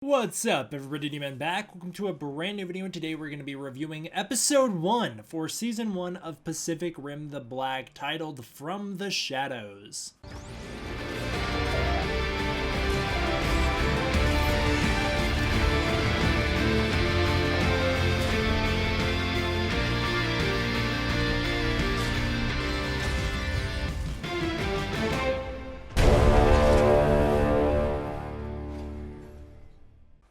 What's up, everybody? D-Man back. Welcome to a brand new video, and today we're going to be reviewing episode 1 for season 1 of Pacific Rim the Black, titled From the Shadows.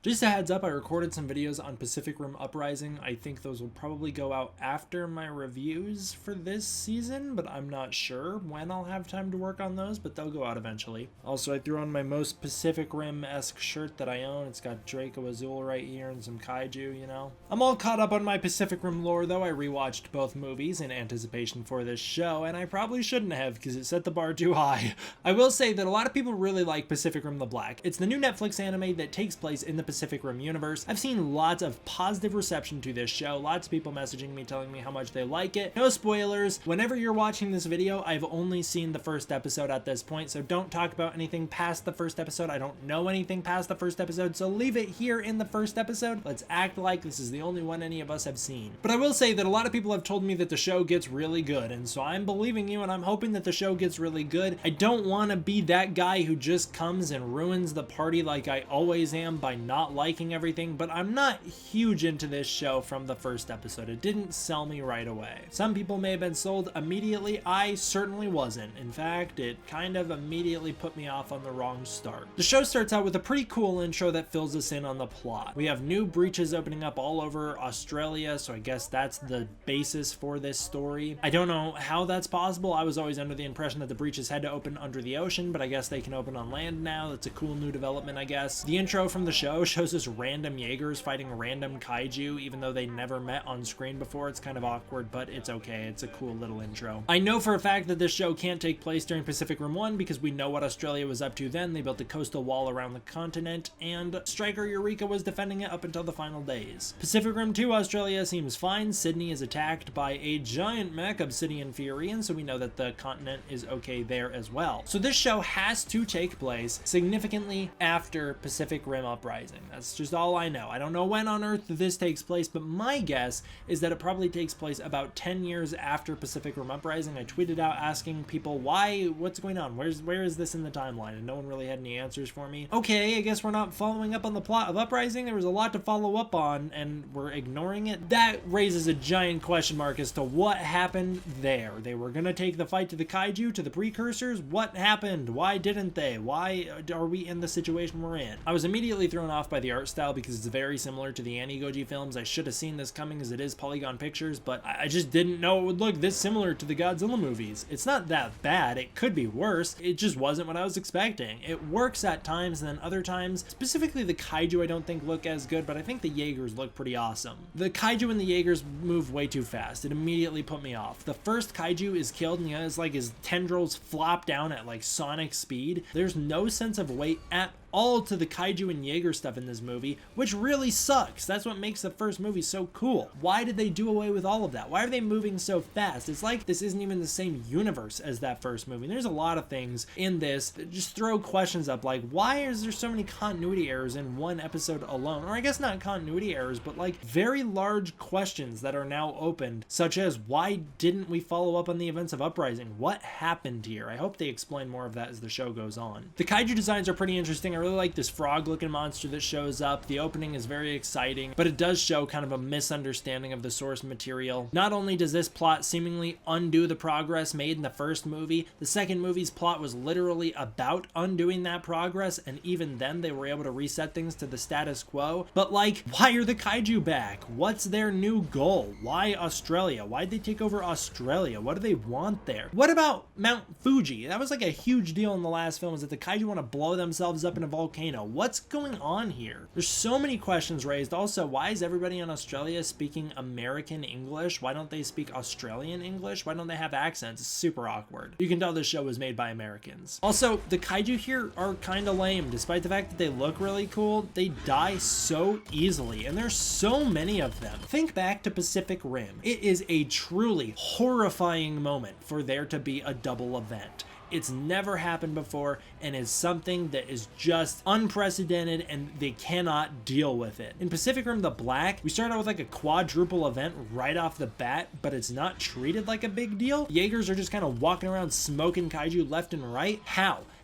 Just a heads up, I recorded some videos on Pacific Rim Uprising. I think those will probably go out after my reviews for this season, but I'm not sure when I'll have time to work on those, but they'll go out eventually. Also, I threw on my most Pacific Rim-esque shirt that I own. It's got Draco Azul right here and some kaiju, you know? I'm all caught up on my Pacific Rim lore, though. I rewatched both movies in anticipation for this show, and I probably shouldn't have because it set the bar too high. I will say that a lot of people really like Pacific Rim the Black. It's the new Netflix anime that takes place in the Pacific Rim universe. I've seen lots of positive reception to this show, lots of people messaging me telling me how much they like it. No spoilers. Whenever you're watching this video, I've only seen the first episode at this point, so don't talk about anything past the first episode. I don't know anything past the first episode, so leave it here in the first episode. Let's act like this is the only one any of us have seen. But I will say that a lot of people have told me that the show gets really good, and so I'm believing you, and I'm hoping that the show gets really good. I don't want to be that guy who just comes and ruins the party like I always am by not liking everything, but I'm not huge into this show from the first episode. It didn't sell me right away. Some people may have been sold immediately. I certainly wasn't. In fact, it kind of immediately put me off on the wrong start. The show starts out with a pretty cool intro that fills us in on the plot. We have new breaches opening up all over Australia, so I guess that's the basis for this story. I don't know how that's possible. I was always under the impression that the breaches had to open under the ocean, but I guess they can open on land now. That's a cool new development, I guess. The intro from the show shows us random Jaegers fighting random kaiju, even though they never met on screen before. It's kind of awkward, but it's okay. It's a cool little intro. I know for a fact that this show can't take place during Pacific Rim 1 because we know what Australia was up to then. They built a coastal wall around the continent, and Striker Eureka was defending it up until the final days. Pacific Rim 2 Australia seems fine. Sydney is attacked by a giant mech obsidian fury, and so we know that the continent is okay there as well. So this show has to take place significantly after Pacific Rim Uprising. That's just all I know. I don't know when on earth this takes place, but my guess is that it probably takes place about 10 years after Pacific Rim Uprising. I tweeted out asking people what's going on? Where is this in the timeline? And no one really had any answers for me. Okay, I guess we're not following up on the plot of Uprising. There was a lot to follow up on, and we're ignoring it. That raises a giant question mark as to what happened there. They were gonna take the fight to the kaiju, to the precursors. What happened? Why didn't they? Why are we in the situation we're in? I was immediately thrown off by the art style because it's very similar to the Goji films. I should have seen this coming as it is Polygon Pictures, but I just didn't know it would look this similar to the Godzilla movies. It's not that bad. It could be worse. It just wasn't what I was expecting. It works at times, and then other times, specifically the kaiju I don't think look as good, but I think the Jaegers look pretty awesome. The kaiju and the Jaegers move way too fast. It immediately put me off. The first kaiju is killed, and it's like his tendrils flop down at like sonic speed. There's no sense of weight at all to the kaiju and Jaeger stuff in this movie, which really sucks. That's what makes the first movie so cool. Why did they do away with all of that? Why are they moving so fast? It's like this isn't even the same universe as that first movie. There's a lot of things in this that just throw questions up, like why is there so many continuity errors in one episode alone? Or I guess not continuity errors, but like very large questions that are now opened, such as why didn't we follow up on the events of Uprising? What happened here? I hope they explain more of that as the show goes on. The kaiju designs are pretty interesting. I really like this frog looking monster that shows up. The opening is very exciting, but it does show kind of a misunderstanding of the source material. Not only does this plot seemingly undo the progress made in the first movie, the second movie's plot was literally about undoing that progress, and even then they were able to reset things to the status quo. But like, why are the kaiju back? What's their new goal? Why Australia? Why'd they take over Australia? What do they want there? What about Mount Fuji? That was like a huge deal in the last film, is that the kaiju want to blow themselves up in a volcano. What's going on here? There's so many questions raised. Also, why is everybody in Australia speaking American English? Why don't they speak Australian English? Why don't they have accents? It's super awkward. You can tell this show was made by Americans. Also, the kaiju here are kind of lame. Despite the fact that they look really cool, they die so easily, and there's so many of them. Think back to Pacific Rim. It is a truly horrifying moment for there to be a double event. It's never happened before and is something that is just unprecedented and they cannot deal with it. In Pacific Rim: The Black, we start out with like a quadruple event right off the bat, but it's not treated like a big deal. Jaegers are just kind of walking around smoking kaiju left and right.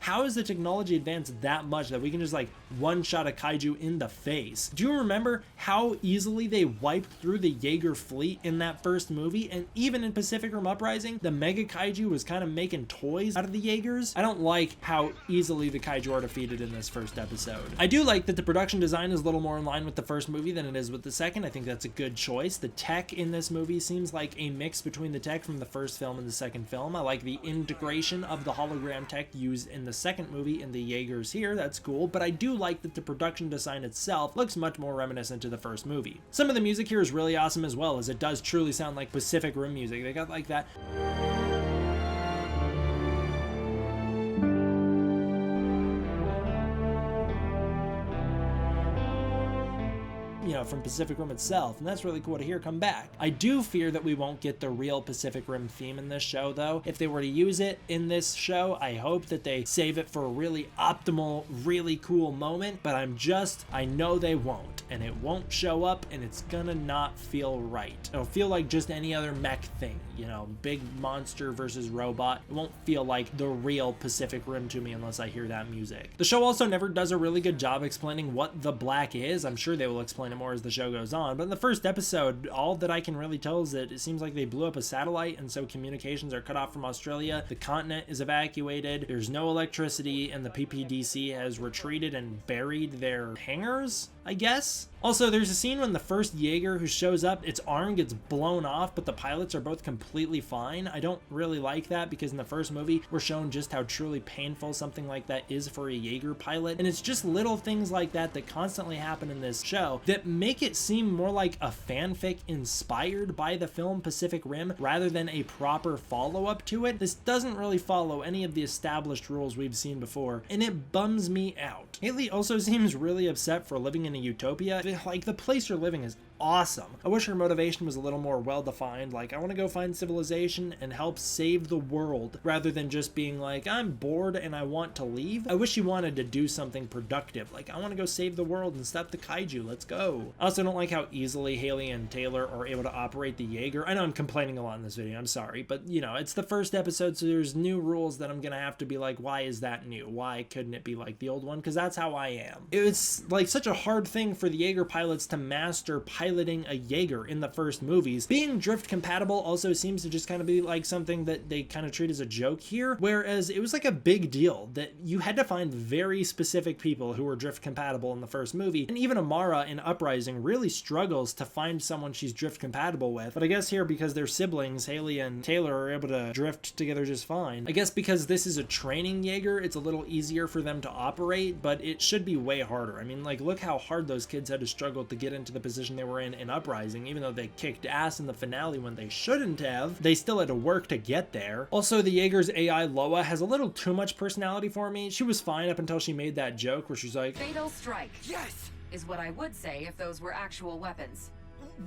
How is the technology advanced that much that we can just like one-shot a kaiju in the face? Do you remember how easily they wiped through the Jaeger fleet in that first movie? And even in Pacific Rim Uprising, the mega kaiju was kind of making toys out of the Jaegers. I don't like how easily the kaiju are defeated in this first episode. I do like that the production design is a little more in line with the first movie than it is with the second. I think that's a good choice. The tech in this movie seems like a mix between the tech from the first film and the second film. I like the integration of the hologram tech used in the second movie in the Jaegers here. That's cool, but I do like that the production design itself looks much more reminiscent to the first movie. Some of the music here is really awesome as well, as it does truly sound like Pacific Rim music. They got like that from Pacific Rim itself, and that's really cool to hear come back. I do fear that we won't get the real Pacific Rim theme in this show though. If they were to use it in this show, I hope that they save it for a really optimal, really cool moment, but I know they won't, and it won't show up, and it's gonna not feel right. It'll feel like just any other mech thing, big monster versus robot. It won't feel like the real Pacific Rim to me unless I hear that music. The show also never does a really good job explaining what the black is. I'm sure they will explain it more as the show goes on, but in the first episode, all that I can really tell is that it seems like they blew up a satellite, and so communications are cut off from Australia. The continent is evacuated, there's no electricity, and the PPDC has retreated and buried their hangars, I guess? Also, there's a scene when the first Jaeger who shows up, its arm gets blown off, but the pilots are both completely fine. I don't really like that because in the first movie, we're shown just how truly painful something like that is for a Jaeger pilot. And it's just little things like that that constantly happen in this show that make it seem more like a fanfic inspired by the film Pacific Rim rather than a proper follow-up to it. This doesn't really follow any of the established rules we've seen before, and it bums me out. Haley also seems really upset for living in a utopia. Like, the place you're living is awesome. I wish her motivation was a little more well-defined, like I want to go find civilization and help save the world, rather than just being like, I'm bored and I want to leave. I wish she wanted to do something productive, like I want to go save the world and stop the kaiju, let's go. I also don't like how easily Haley and Taylor are able to operate the Jaeger. I know I'm complaining a lot in this video, I'm sorry, but it's the first episode, so there's new rules that I'm gonna have to be like, why is that new? Why couldn't it be like the old one? Because that's how I am. It's like such a hard thing for the Jaeger pilots to master piloting a Jaeger in the first movies. Being drift compatible also seems to just kind of be like something that they kind of treat as a joke here, whereas it was like a big deal that you had to find very specific people who were drift compatible in the first movie, and even Amara in Uprising really struggles to find someone she's drift compatible with. But I guess here, because they're siblings, Haley and Taylor are able to drift together just fine. I guess because this is a training Jaeger, it's a little easier for them to operate, but it should be way harder. I mean, like, look how hard those kids had to struggle to get into the position they were in Uprising. Even though they kicked ass in the finale when they shouldn't have, they still had to work to get there. Also, the Jaeger's AI Loa has a little too much personality for me. She was fine up until she made that joke where she's like, "Fatal strike." Yes! Is what I would say if those were actual weapons.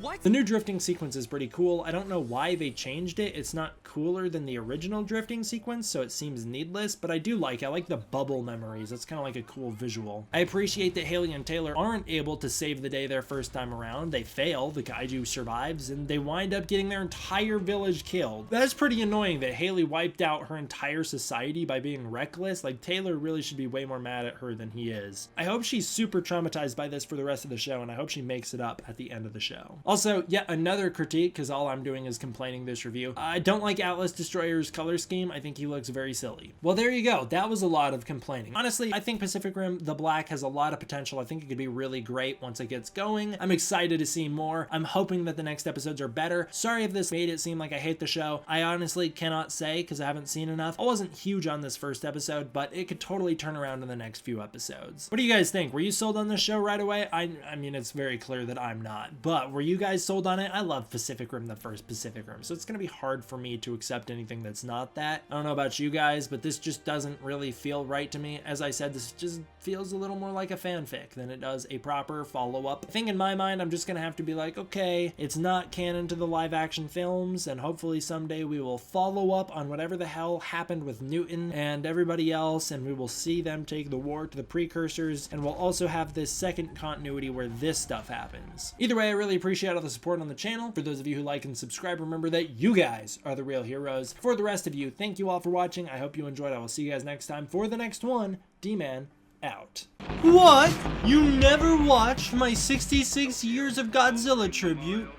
What? The new drifting sequence is pretty cool. I don't know why they changed it. It's not cooler than the original drifting sequence, so it seems needless, but I do like it. I like the bubble memories. It's kind of like a cool visual. I appreciate that Haley and Taylor aren't able to save the day their first time around. They fail, the kaiju survives, and they wind up getting their entire village killed. That's pretty annoying that Haley wiped out her entire society by being reckless. Like, Taylor really should be way more mad at her than he is. I hope she's super traumatized by this for the rest of the show, and I hope she makes it up at the end of the show. Also, yet another critique, because all I'm doing is complaining this review. I don't like Atlas Destroyer's color scheme. I think he looks very silly. Well, there you go. That was a lot of complaining. Honestly, I think Pacific Rim: The Black has a lot of potential. I think it could be really great once it gets going. I'm excited to see more. I'm hoping that the next episodes are better. Sorry if this made it seem like I hate the show. I honestly cannot say because I haven't seen enough. I wasn't huge on this first episode, but it could totally turn around in the next few episodes. What do you guys think? Were you sold on this show right away? I mean, it's very clear that I'm not, but Were you guys sold on it? I love Pacific Rim, the first Pacific Rim, so it's gonna be hard for me to accept anything that's not that. I don't know about you guys, but this just doesn't really feel right to me. As I said, this just feels a little more like a fanfic than it does a proper follow-up. I think in my mind, I'm just gonna have to be like, okay, it's not canon to the live-action films, and hopefully someday we will follow up on whatever the hell happened with Newton and everybody else, and we will see them take the war to the precursors, and we'll also have this second continuity where this stuff happens. Either way, I really appreciate all the support on the channel. For those of you who like and subscribe, remember that you guys are the real heroes. For the rest of you, thank you all for watching. I hope you enjoyed. I will see you guys next time for the next one. D-Man out. What? You never watched my 66 Years of Godzilla tribute?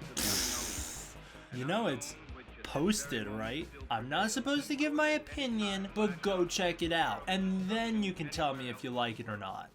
You know it's posted, right? I'm not supposed to give my opinion, but go check it out. And then you can tell me if you like it or not.